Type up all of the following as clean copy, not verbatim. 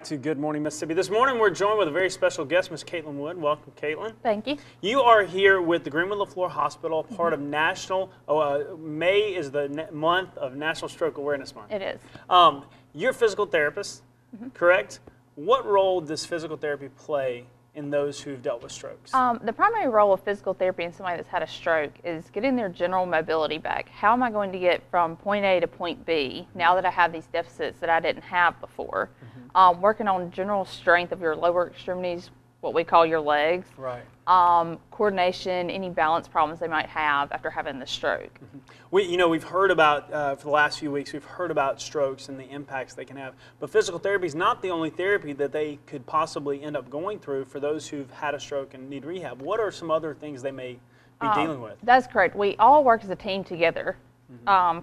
to Good Morning Mississippi. This morning we're joined with a very special guest, Ms. Caitlin Wood. Welcome, Caitlin. Thank you. You are here with the Greenwood Leflore Hospital, part of National, May is the month of National Stroke Awareness Month. It is. You're a physical therapist, correct? What role does physical therapy play in those who've dealt with strokes? The primary role of physical therapy in somebody that's had a stroke is getting their general mobility back. How am I going to get from point A to point B now that I have these deficits that I didn't have before? Working on general strength of your lower extremities, what we call your legs. Right. Coordination, any balance problems they might have after having the stroke. We've heard about, for the last few weeks, we've heard about strokes and the impacts they can have. But physical therapy is not the only therapy that they could possibly end up going through for those who've had a stroke and need rehab. What are some other things they may be dealing with? That's correct. We all work as a team together.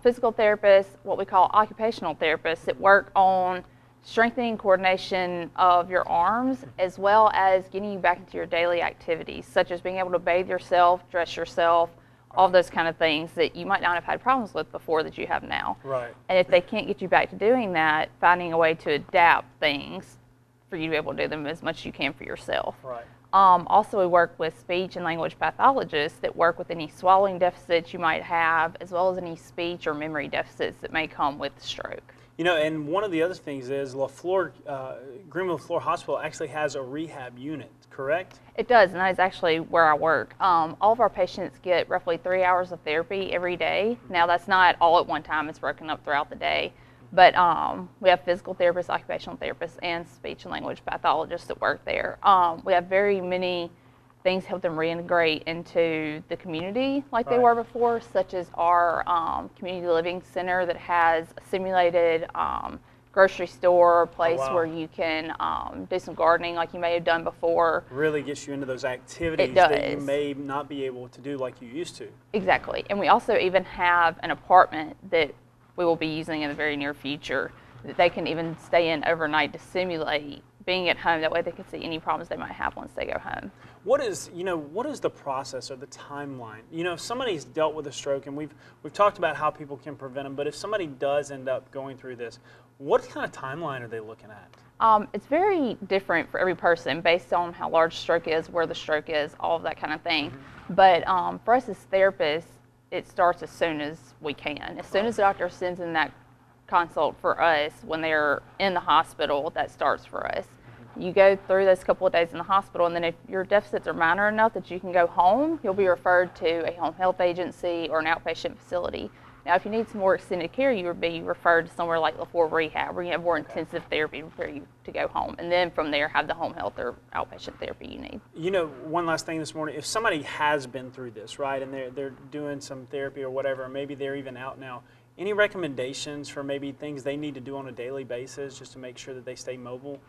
Physical therapists, what we call occupational therapists, that work on strengthening coordination of your arms, as well as getting you back into your daily activities, such as being able to bathe yourself, dress yourself, all those kind of things that you might not have had problems with before that you have now. Right. And if they can't get you back to doing that, finding a way to adapt things for you to be able to do them as much as you can for yourself. Right. Also, we work with speech and language pathologists that work with any swallowing deficits you might have, as well as any speech or memory deficits that may come with stroke. And one of the other things is Greenwood Leflore Hospital actually has a rehab unit, correct? It does, and that is actually where I work. All of our patients get roughly 3 hours of therapy every day. Now, that's not all at one time. It's broken up throughout the day. But we have physical therapists, occupational therapists, and speech and language pathologists that work there. We have very many things help them reintegrate into the community like they were before, such as our community living center that has a simulated grocery store, place where you can do some gardening like you may have done before. Really gets you into those activities that you may not be able to do like you used to. Exactly. And we also even have an apartment that we will be using in the very near future that they can even stay in overnight to simulate being at home. That way they can see any problems they might have once they go home. What is the process or the timeline? If somebody's dealt with a stroke, and we've talked about how people can prevent them, but if somebody does end up going through this, what kind of timeline are they looking at? It's very different for every person based on how large stroke is, where the stroke is, all of that kind of thing. But for us as therapists, it starts as soon as we can. As soon as the doctor sends in that consult for us when they're in the hospital, that starts for us. You go through those couple of days in the hospital, and then if your deficits are minor enough that you can go home, you'll be referred to a home health agency or an outpatient facility. Now, if you need some more extended care, you would be referred to somewhere like Leflore Rehab, where you have more intensive therapy for you to go home. And then from there, have the home health or outpatient therapy you need. One last thing this morning, if somebody has been through this, right, and they're doing some therapy or whatever, maybe they're even out now, any recommendations for maybe things they need to do on a daily basis just to make sure that they stay mobile?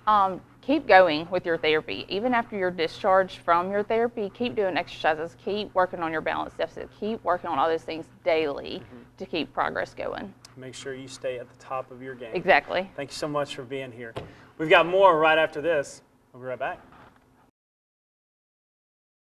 Keep going with your therapy. Even after you're discharged from your therapy, keep doing exercises, keep working on your balance deficit, keep working on all those things daily to keep progress going. Make sure you stay at the top of your game. Exactly. Thank you so much for being here. We've got more right after this. We'll be right back.